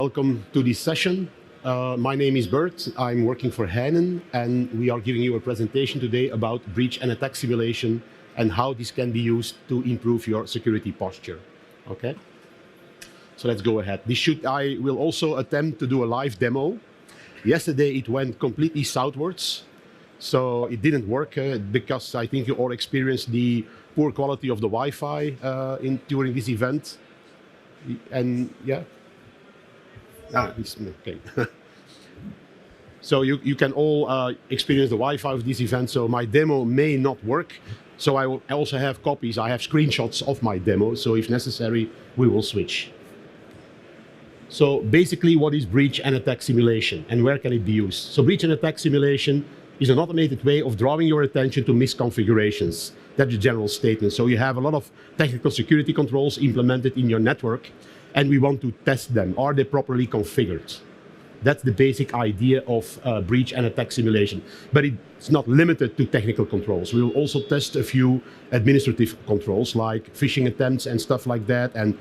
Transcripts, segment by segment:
Welcome to this session. My name is Bert. I'm working for Heynen, and we are giving you a presentation today about breach and attack simulation and how this can be used to improve your security posture. Okay? So let's go ahead. I will also attempt to do a live demo. Yesterday it went completely southwards, so it didn't work because I think you all experienced the poor quality of the Wi-Fi during this event. And yeah. Okay. So you can all experience the Wi-Fi of this event, so my demo may not work. So I also have copies, I have screenshots of my demo, so if necessary, we will switch. So basically, what is breach and attack simulation, and where can it be used? So breach and attack simulation is an automated way of drawing your attention to misconfigurations. That's the general statement. So you have a lot of technical security controls implemented in your network, and we want to test them. Are they properly configured? That's the basic idea of breach and attack simulation. But it's not limited to technical controls. We will also test a few administrative controls like phishing attempts and stuff like that. And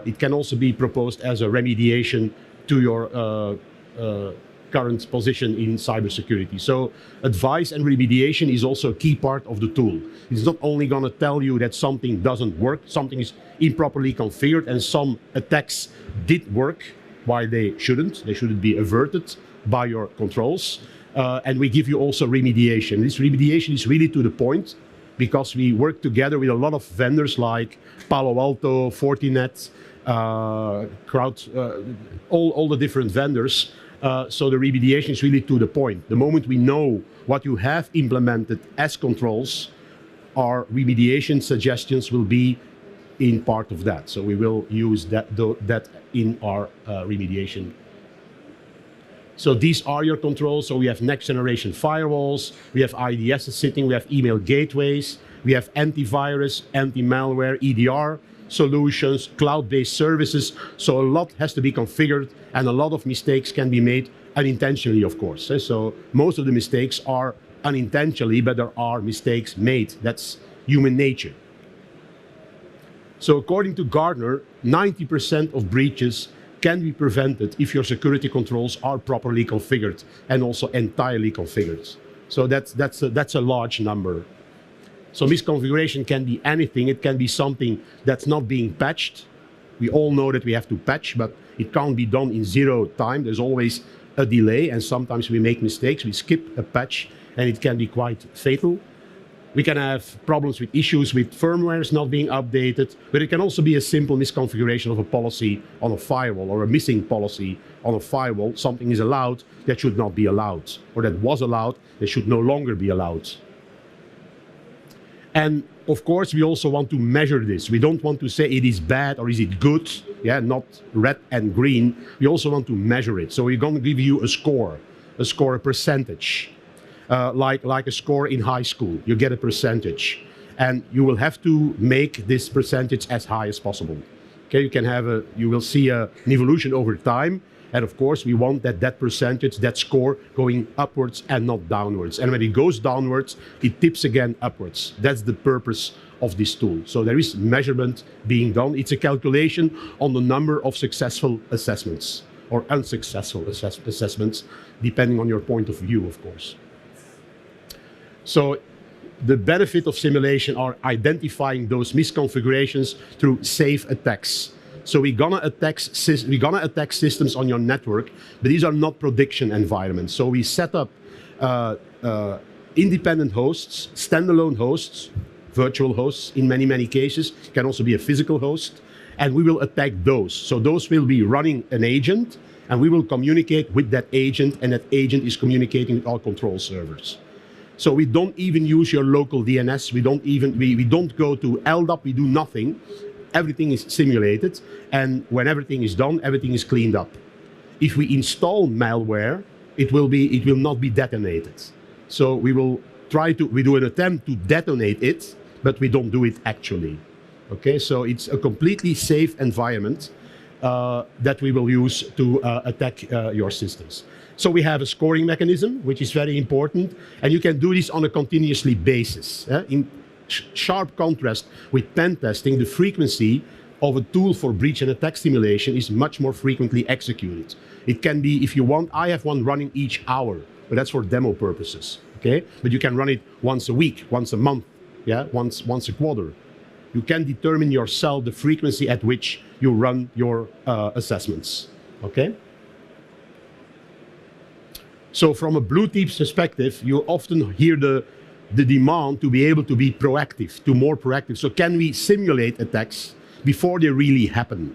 it can also be proposed as a remediation to your current position in cybersecurity. So advice and remediation is also a key part of the tool. It's not only going to tell you that something doesn't work, something is improperly configured, and some attacks did work while they shouldn't be averted by your controls. And we give you also remediation. This remediation is really to the point because we work together with a lot of vendors like Palo Alto, Fortinet, all the different vendors. So the remediation is really to the point. The moment we know what you have implemented as controls, our remediation suggestions will be in part of that. So we will use that in our remediation. So these are your controls. So we have next generation firewalls, we have IDSs sitting, we have email gateways, we have antivirus, anti-malware, EDR solutions, cloud-based services. So a lot has to be configured, and a lot of mistakes can be made unintentionally, of course. So most of the mistakes are unintentionally, but there are mistakes made. That's human nature. So according to Gartner, 90% of breaches can be prevented if your security controls are properly configured and also entirely configured. So that's a large number. So misconfiguration can be anything. It can be something that's not being patched. We all know that we have to patch, but it can't be done in zero time. There's always a delay, and sometimes we make mistakes. We skip a patch, and it can be quite fatal. We can have problems with issues with firmwares not being updated, but it can also be a simple misconfiguration of a policy on a firewall or a missing policy on a firewall. Something is allowed that should not be allowed, or that was allowed that should no longer be allowed. And of course, we also want to measure this. We don't want to say it is bad or is it good, yeah, not red and green. We also want to measure it. So we're going to give you a score, a percentage. Like a score in high school, you get a percentage, and you will have to make this percentage as high as possible. Okay, you will see an evolution over time, and of course we want that percentage, that score, going upwards and not downwards. And when it goes downwards, it tips again upwards. That's the purpose of this tool. So there is measurement being done. It's a calculation on the number of successful assessments or unsuccessful assessments, depending on your point of view, of course. So the benefit of simulation are identifying those misconfigurations through safe attacks. So we're gonna attack systems on your network, but these are not prediction environments. So we set up independent hosts, standalone hosts, virtual hosts in many cases, can also be a physical host, and we will attack those. So those will be running an agent, and we will communicate with that agent, and that agent is communicating with our control servers. So we don't even use your local DNS. We don't go to LDAP. We do nothing. Everything is simulated, and when everything is done, everything is cleaned up. If we install malware, it will not be detonated. So we do an attempt to detonate it, but we don't do it actually. Okay, so it's a completely safe environment that we will use to attack your systems. So we have a scoring mechanism, which is very important, and you can do this on a continuously basis. In sharp contrast with pen testing, the frequency of a tool for breach and attack simulation is much more frequently executed. It can be, if you want, I have one running each hour, but that's for demo purposes, okay? But you can run it once a week, once a month, yeah, once a quarter. You can determine yourself the frequency at which you run your assessments, okay? So from a blue team's perspective, you often hear the demand to be able to be proactive, to more proactive. So can we simulate attacks before they really happen?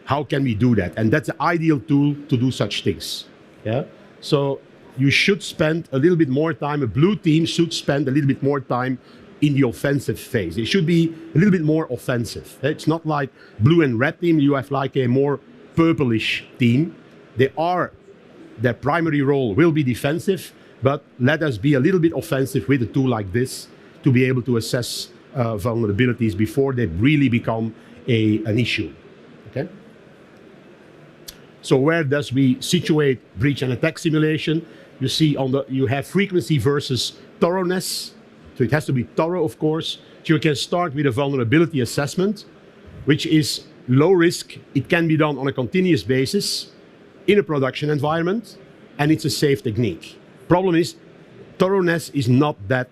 How can we do that? And that's the ideal tool to do such things, yeah? So you should spend a little bit more time, a blue team should spend a little bit more time in the offensive phase. It should be a little bit more offensive. It's not like blue and red team, you have like a more purplish team. Their primary role will be defensive, but let us be a little bit offensive with a tool like this to be able to assess vulnerabilities before they really become an issue, okay? So where does we situate breach and attack simulation? You see you have frequency versus thoroughness. So it has to be thorough, of course. So you can start with a vulnerability assessment, which is low risk. It can be done on a continuous basis in a production environment, and it's a safe technique. Problem is, thoroughness is not that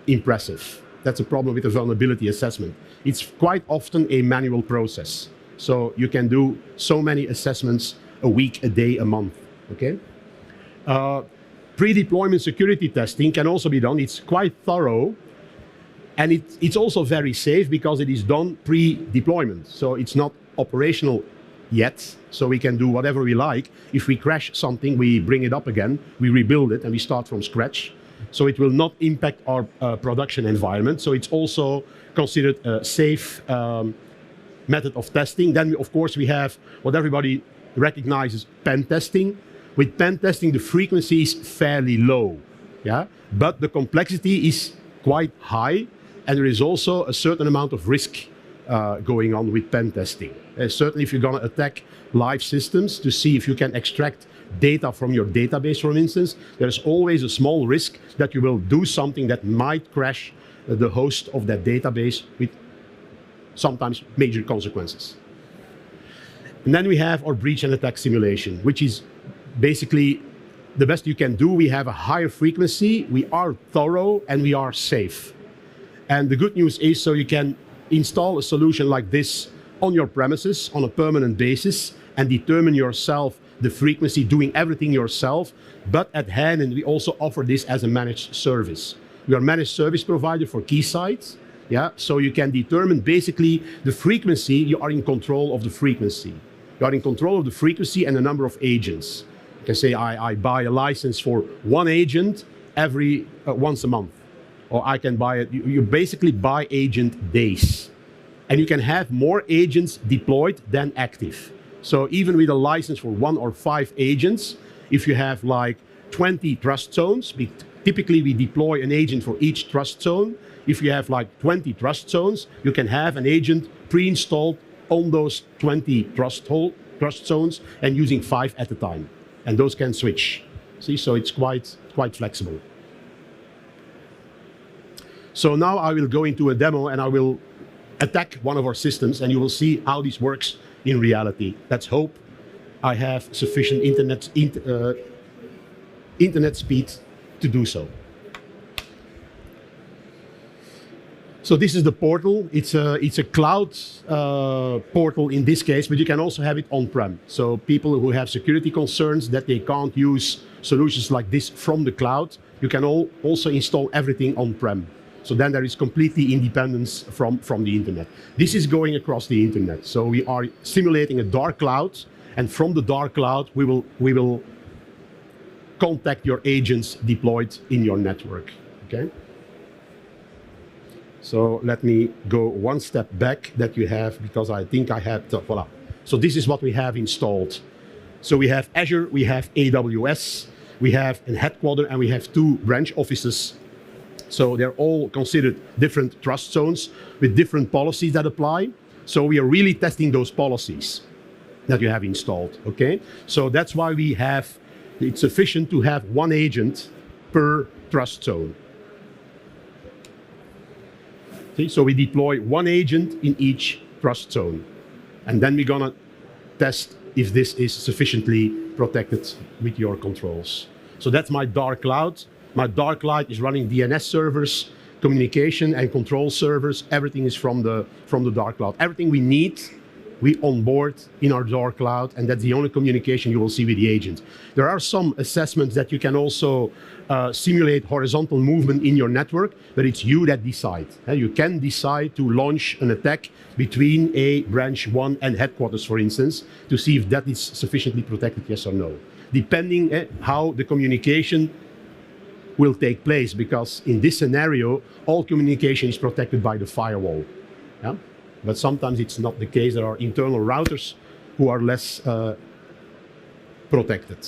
impressive. That's a problem with a vulnerability assessment. It's quite often a manual process. So you can do so many assessments a week, a day, a month, okay? Pre-deployment security testing can also be done. It's quite thorough, and it's also very safe because it is done pre-deployment. So it's not operational yet, so we can do whatever we like. If we crash something, we bring it up again, we rebuild it, and we start from scratch. So it will not impact our production environment. So it's also considered a safe method of testing. Then, of course, we have what everybody recognizes, pen testing. With pen testing, the frequency is fairly low, yeah? But the complexity is quite high, and there is also a certain amount of risk going on with pen testing. Certainly if you're going to attack live systems to see if you can extract data from your database, for instance, there's always a small risk that you will do something that might crash the host of that database with sometimes major consequences. And then we have our breach and attack simulation, which is basically the best you can do. We have a higher frequency, we are thorough, and we are safe. And the good news is, so you can install a solution like this on your premises on a permanent basis and determine yourself the frequency, doing everything yourself. But at Heynen, we also offer this as a managed service. We are a managed service provider for Keysight. Yeah, so you can determine basically the frequency. You are in control of the frequency. You are in control of the frequency and the number of agents. You can say, I buy a license for one agent every once a month. Or I can buy it, you basically buy agent days. And you can have more agents deployed than active. So even with a license for 1 or 5 agents, if you have like 20 trust zones, typically we deploy an agent for each trust zone. If you have like 20 trust zones, you can have an agent pre-installed on those 20 trust zones and using 5 at a time. And those can switch. See, so it's quite flexible. So now I will go into a demo and I will attack one of our systems and you will see how this works in reality. Let's hope I have sufficient internet speed to do so. So this is the portal. It's a cloud portal in this case, but you can also have it on-prem. So people who have security concerns that they can't use solutions like this from the cloud, you can also install everything on-prem. So then there is completely independence from the internet. This is going across the internet. So we are simulating a dark cloud, and from the dark cloud, we will contact your agents deployed in your network, okay? So let me go one step back that you have, because I think I have, voila. So this is what we have installed. So we have Azure, we have AWS, we have a headquarter, and we have 2 branch offices. So they're all considered different trust zones with different policies that apply. So we are really testing those policies that you have installed, okay? So that's why it's sufficient to have 1 agent per trust zone. See, so we deploy 1 agent in each trust zone. And then we're gonna test if this is sufficiently protected with your controls. So that's my dark cloud. My dark cloud is running DNS servers, communication and control servers. Everything is from the dark cloud. Everything we need, we onboard in our dark cloud, and that's the only communication you will see with the agent. There are some assessments that you can also simulate horizontal movement in your network, but it's you that decide. You can decide to launch an attack between a branch 1 and headquarters, for instance, to see if that is sufficiently protected, yes or no. Depending how the communication will take place, because in this scenario, all communication is protected by the firewall. Yeah? But sometimes it's not the case. There are internal routers who are less protected.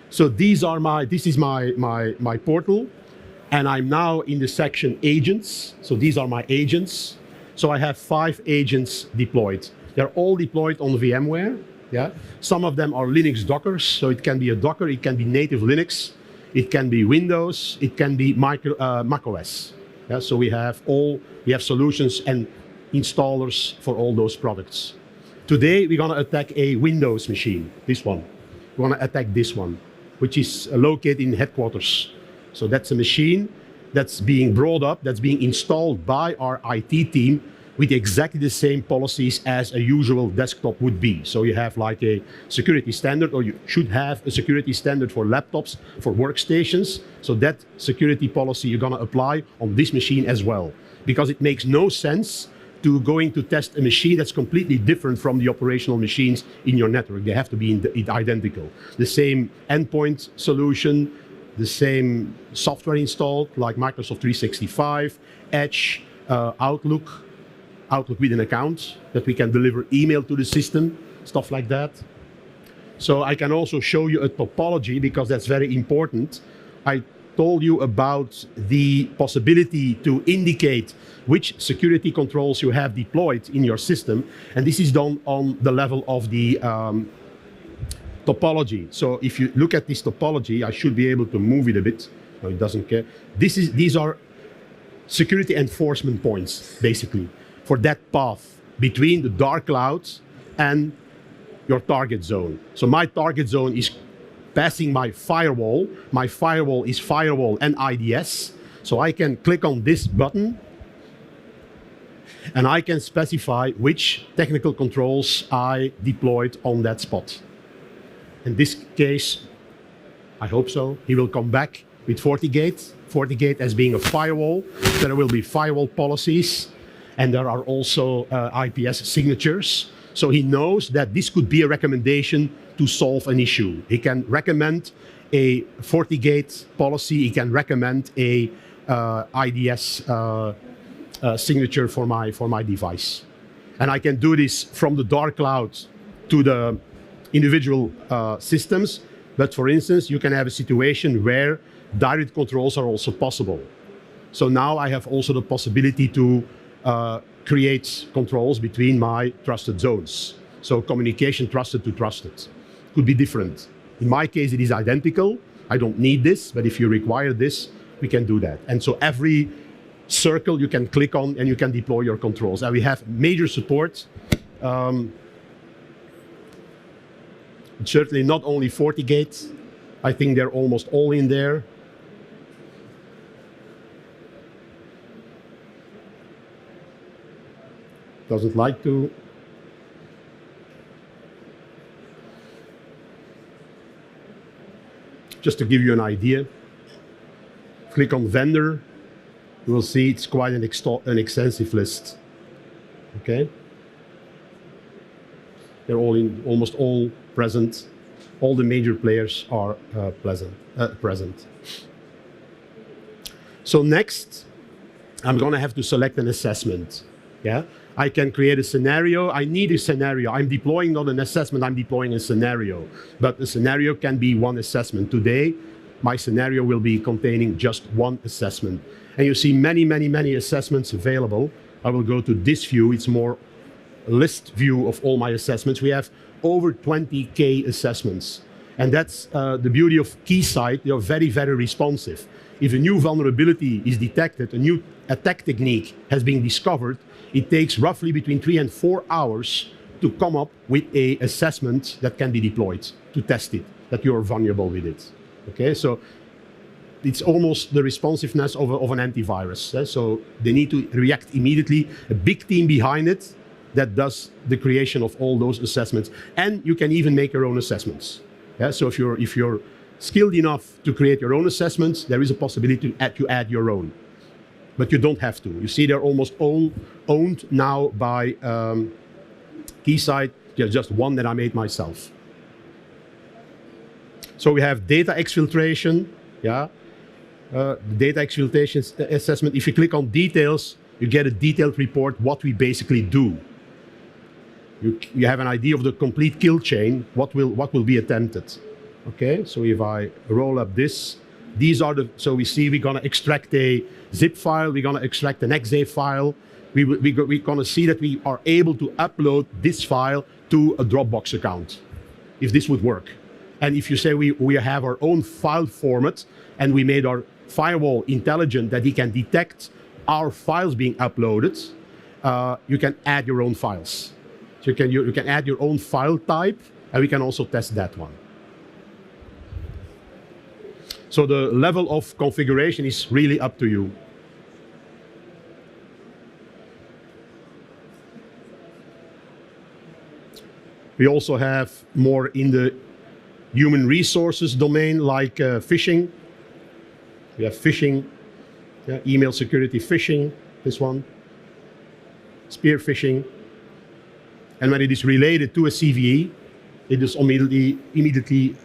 So this is my portal, and I'm now in the section agents. So these are my agents. So I have 5 agents deployed. They're all deployed on VMware. Yeah? Some of them are Linux Dockers, so it can be a Docker, it can be native Linux, it can be Windows, it can be Mac OS. Yeah? So we have solutions and installers for all those products. Today we're going to attack a Windows machine, this one. We're going to attack this one, which is located in headquarters. So that's a machine that's being brought up, that's being installed by our IT team with exactly the same policies as a usual desktop would be. So you have like a security standard, or you should have a security standard for laptops, for workstations. So that security policy you're gonna apply on this machine as well. Because it makes no sense to going to test a machine that's completely different from the operational machines in your network. They have to be identical. The same endpoint solution, the same software installed, like Microsoft 365, Edge, Outlook with an account, that we can deliver email to the system, stuff like that. So I can also show you a topology, because that's very important. I told you about the possibility to indicate which security controls you have deployed in your system, and this is done on the level of the topology. So if you look at this topology, I should be able to move it a bit. No, it doesn't care. These are security enforcement points, basically, for that path between the dark clouds and your target zone. So my target zone is passing my firewall. My firewall is firewall and IDS. So I can click on this button and I can specify which technical controls I deployed on that spot. In this case, I hope so, he will come back with FortiGate. FortiGate as being a firewall. There will be firewall policies, and there are also IPS signatures. So he knows that this could be a recommendation to solve an issue. He can recommend a FortiGate policy. He can recommend a IDS signature for my device. And I can do this from the dark cloud to the individual systems. But for instance, you can have a situation where direct controls are also possible. So now I have also the possibility to create controls between my trusted zones. So communication trusted to trusted could be different. In my case, it is identical. I don't need this, but if you require this, we can do that. And so every circle you can click on and you can deploy your controls. And we have major support. Certainly not only FortiGate. I think they're almost all in there. Doesn't like to. Just to give you an idea, click on vendor, you will see it's quite an extensive list. Okay? They're all almost all present. All the major players are present. So next, I'm going to have to select an assessment. Yeah? I can create a scenario. I need a scenario. I'm deploying not an assessment, I'm deploying a scenario. But the scenario can be one assessment. Today, my scenario will be containing just one assessment. And you see many assessments available. I will go to this view. It's more list view of all my assessments. We have over 20K assessments. And that's the beauty of Keysight. They are very responsive. if a new vulnerability is detected, a new attack technique has been discovered, it takes roughly between 3 and 4 hours to come up with a assessment that can be deployed to test it, that you're vulnerable with it. Okay, so it's almost the responsiveness of an antivirus. So they need to react immediately. A big team behind it that does the creation of all those assessments. And you can even make your own assessments. Yeah, so if you're skilled enough to create your own assessments, there is a possibility to add your own. But you don't have to. You see, they're almost all owned now by Keysight. There's just one that I made myself. So we have data exfiltration. Yeah. Data exfiltration assessment. If you click on details, you get a detailed report what we basically do. You have an idea of the complete kill chain, what will be attempted. Okay, so if I roll up this, these are so we see we're gonna extract a zip file, we're gonna extract an exe file, we're gonna see that we are able to upload this file to a Dropbox account, if this would work. And if you say we have our own file format and we made our firewall intelligent that he can detect our files being uploaded, you can add your own files. So you can add your own file type, and we can also test that one. So the level of configuration is really up to you. We also have more in the human resources domain, like phishing. We have phishing, email security phishing, this one, spear phishing. And when it is related to a CVE, it is immediately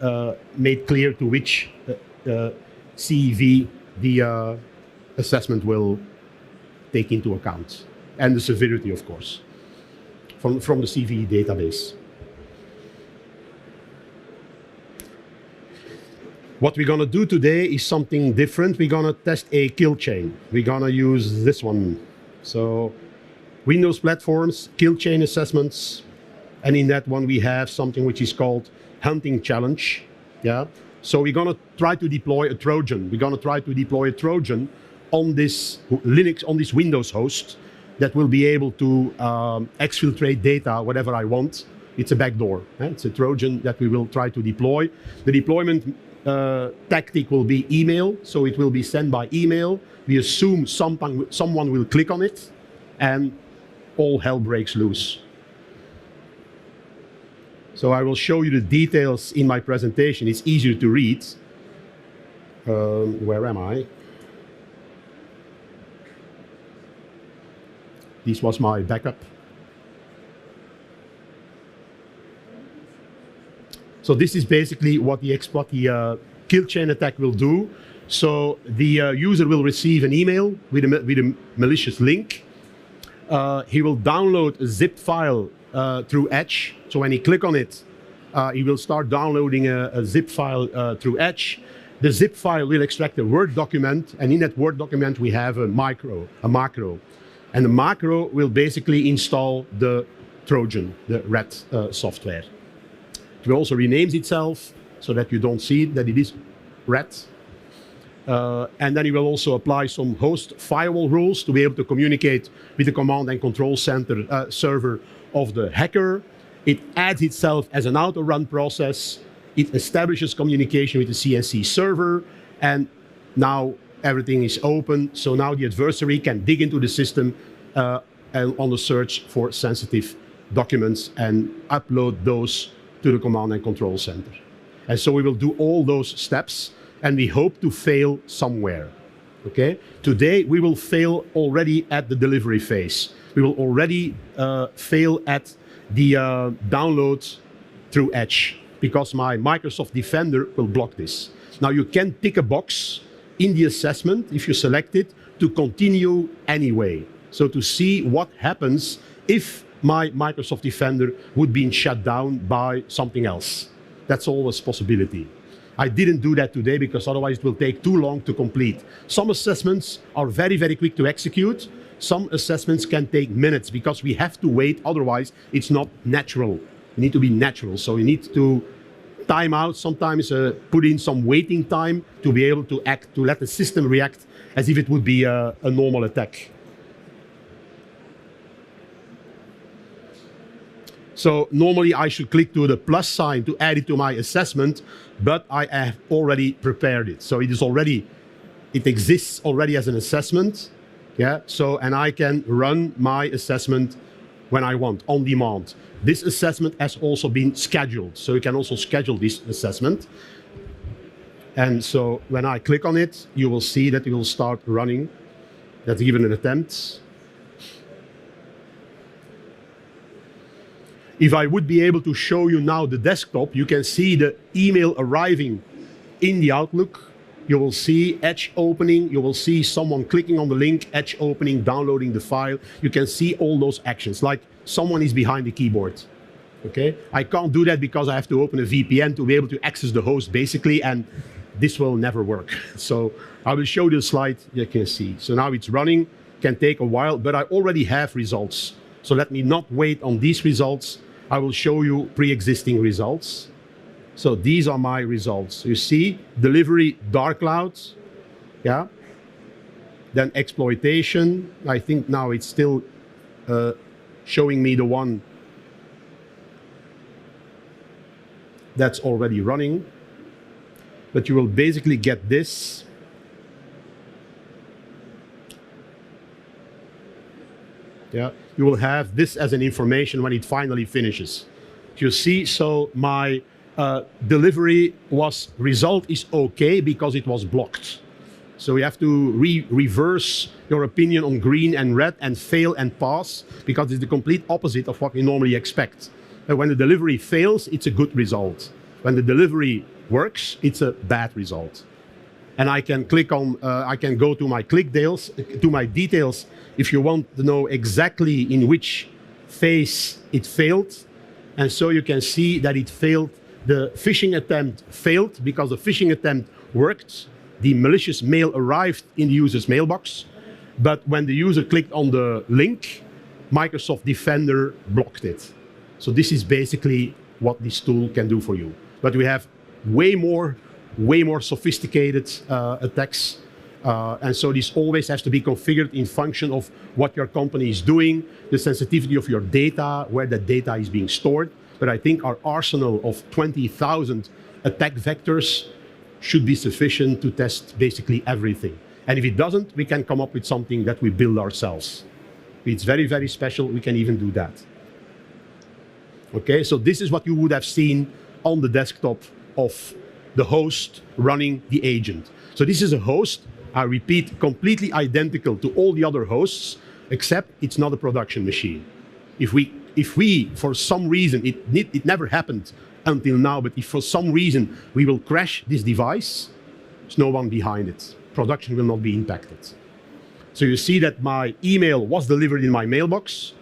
made clear to which CVE the assessment will take into account, and the severity, of course, from the CVE database. What we're going to do today is something different. We're going to test a kill chain. We're going to use this one. So Windows platforms, kill chain assessments, and in that one we have something which is called hunting challenge. Yeah. So we're going to try to deploy a Trojan. We're going to try to deploy a Trojan on this Linux, on this Windows host, that will be able to exfiltrate data, whatever I want. It's a backdoor. It's a Trojan that we will try to deploy. The deployment tactic will be email, so it will be sent by email. We assume someone will click on it, and all hell breaks loose. So I will show you the details in my presentation. It's easier to read. Where am I? This was my backup. So this is basically what the kill chain attack will do. So the user will receive an email with a malicious link. He will download a zip file through Edge. So when he click on it, he will start downloading a zip file through Edge. The zip file will extract a Word document, and in that Word document we have a macro. And the macro will basically install the Trojan, the red software. It will also rename itself so that you don't see it, that it is red. And then you will also apply some host firewall rules to be able to communicate with the command and control center server of the hacker. It adds itself as an auto-run process. It establishes communication with the CNC server, and now everything is open. So now the adversary can dig into the system and on the search for sensitive documents and upload those to the command and control center. And so we will do all those steps, and we hope to fail somewhere. Okay? Today we will fail already at the delivery phase. We will already fail at the download through Edge, because my Microsoft Defender will block this. Now you can tick a box in the assessment, if you select it, to continue anyway. So to see what happens if my Microsoft Defender would be shut down by something else. That's always a possibility. I didn't do that today because otherwise it will take too long to complete. Some assessments are very, very quick to execute. Some assessments can take minutes because we have to wait, otherwise it's not natural. You need to be natural, so you need to timeout sometimes, put in some waiting time to be able to act, to let the system react as if it would be a normal attack. So normally I should click to the plus sign to add it to my assessment, but I have already prepared it. So it is already, it exists already as an assessment. Yeah, so, and I can run my assessment when I want, on demand. This assessment has also been scheduled, so you can also schedule this assessment. And so when I click on it, you will see that it will start running. Let's give it an attempt. If I would be able to show you now the desktop, you can see the email arriving in the Outlook. You will see Edge opening, you will see someone clicking on the link, Edge opening, downloading the file. You can see all those actions, like someone is behind the keyboard. Okay? I can't do that because I have to open a VPN to be able to access the host, basically, and this will never work. So I will show you the slide you can see. So now it's running, can take a while, but I already have results. So let me not wait on these results. I will show you pre-existing results. So these are my results. You see, delivery, dark clouds, yeah. Then exploitation. I think now it's still showing me the one that's already running. But you will basically get this. Yeah, you will have this as an information when it finally finishes. You see, so my delivery result is okay because it was blocked. So you have to reverse your opinion on green and red and fail and pass, because it's the complete opposite of what we normally expect. And when the delivery fails, it's a good result. When the delivery works, it's a bad result. And I can click on, I can go to my details if you want to know exactly in which phase it failed. And so you can see that it failed. The phishing attempt failed because the phishing attempt worked. The malicious mail arrived in the user's mailbox. But when the user clicked on the link, Microsoft Defender blocked it. So this is basically what this tool can do for you. But we have way more sophisticated attacks. And so this always has to be configured in function of what your company is doing, the sensitivity of your data, where that data is being stored. But I think our arsenal of 20,000 attack vectors should be sufficient to test basically everything. And if it doesn't, we can come up with something that we build ourselves. If it's very, very special, we can even do that. Okay, so this is what you would have seen on the desktop of the host running the agent. So this is a host, I repeat, completely identical to all the other hosts, except it's not a production machine. If we for some reason, it never happened until now, but if for some reason we will crash this device, there's no one behind it. Production will not be impacted. So you see that my email was delivered in my mailbox.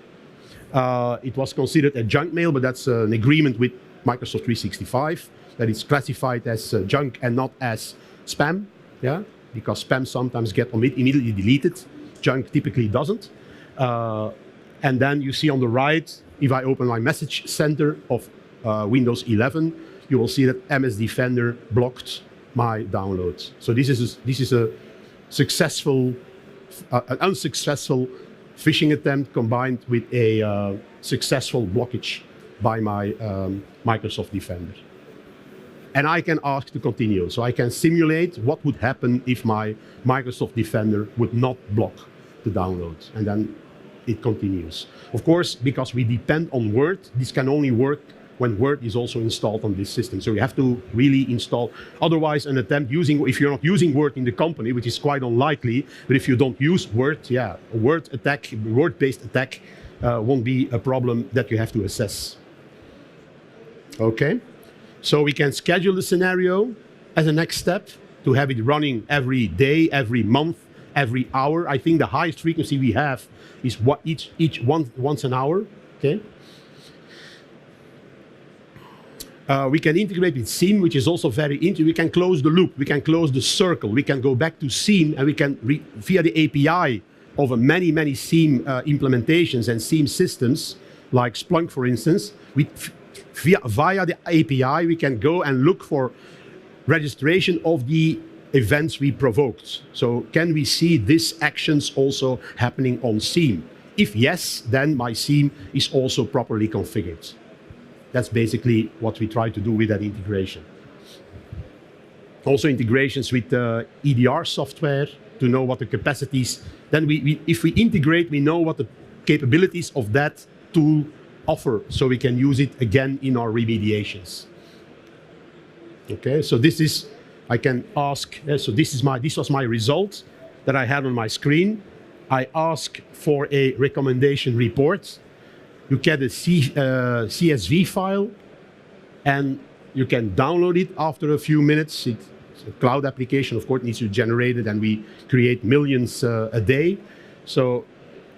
It was considered a junk mail, but that's an agreement with Microsoft 365, that it's classified as junk and not as spam, yeah? Because spam sometimes get immediately deleted, junk typically doesn't. And then you see on the right, if I open my message center of Windows 11, you will see that MS Defender blocked my downloads. So this is a successful, an unsuccessful phishing attempt combined with a successful blockage by my Microsoft Defender. And I can ask to continue. So I can simulate what would happen if my Microsoft Defender would not block the download. And then it continues. Of course, because we depend on Word, this can only work when Word is also installed on this system. So you have to really install. Otherwise, an attempt using, if you're not using Word in the company, which is quite unlikely, but if you don't use Word, yeah, a Word-based attack won't be a problem that you have to assess. Okay, so we can schedule the scenario as a next step to have it running every day, every month, every hour. I think the highest frequency we have is once an hour. Okay. We can integrate with SIEM, which is also very interesting. We can close the loop, we can close the circle, we can go back to SIEM, and we can, via the API of many SIEM implementations and SIEM systems, like Splunk, for instance, we Via the API, we can go and look for registration of the events we provoked. So can we see these actions also happening on SIEM? If yes, then my SIEM is also properly configured. That's basically what we try to do with that integration. Also integrations with EDR software to know what the capacities. Then if we integrate, we know what the capabilities of that tool offer, so we can use it again in our remediations. Okay, so this is, I can ask, so this was my result that I had on my screen. I ask for a recommendation report. You get a CSV file, and you can download it after a few minutes. It's a cloud application, of course, needs to generate it, and we create millions a day. So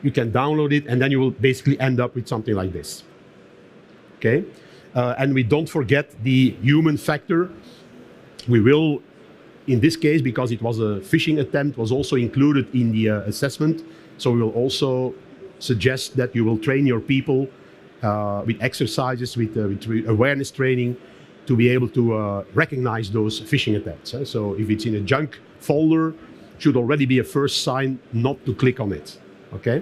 you can download it, and then you will basically end up with something like this. Okay, and we don't forget the human factor. We will, in this case, because it was a phishing attempt, was also included in the assessment. So we will also suggest that you will train your people with exercises, with awareness training, to be able to recognize those phishing attempts. So if it's in a junk folder, it should already be a first sign not to click on it. Okay.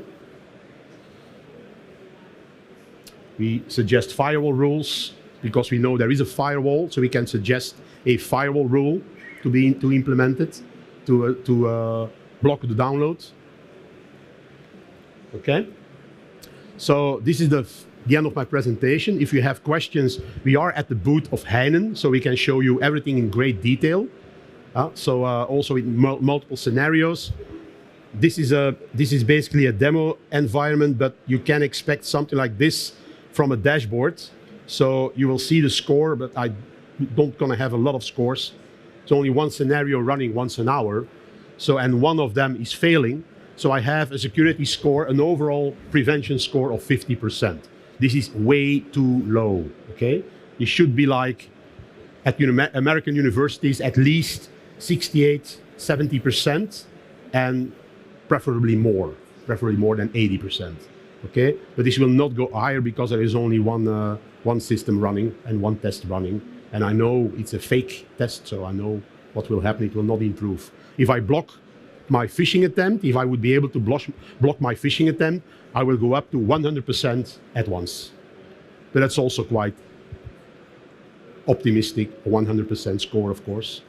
We suggest firewall rules because we know there is a firewall, so we can suggest a firewall rule to be implemented to block the download. Okay. So this is the end of my presentation. If you have questions, we are at the booth of Heynen, so we can show you everything in great detail. Also with multiple scenarios. This is basically a demo environment, but you can expect something like this from a dashboard. So you will see the score, but I don't gonna have a lot of scores. It's only one scenario running once an hour. So, and one of them is failing. So I have a security score, an overall prevention score of 50%. This is way too low, okay? It should be like at American universities, at least 68, 70%, and preferably more than 80%, okay? But this will not go higher because there is only one system running and one test running. And I know it's a fake test, so I know what will happen. It will not improve. If I block my phishing attempt, if I would be able to block my phishing attempt, I will go up to 100% at once. But that's also quite optimistic, 100% score, of course.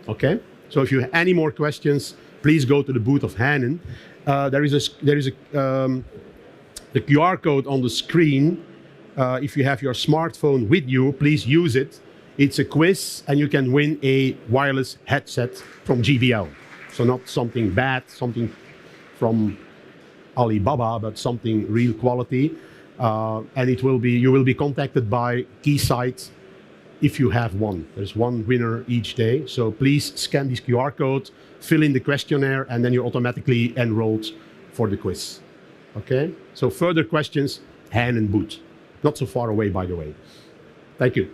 Okay, so if you have any more questions, please go to the booth of Heynen. There is the QR code on the screen. If you have your smartphone with you, please use it. It's a quiz, and you can win a wireless headset from GBL. So not something bad, something from Alibaba, but something real quality. And you will be contacted by Keysight if you have one. There's one winner each day. So please scan this QR code, fill in the questionnaire, and then you're automatically enrolled for the quiz. Okay? So further questions, Heynen booth. Not so far away, by the way. Thank you.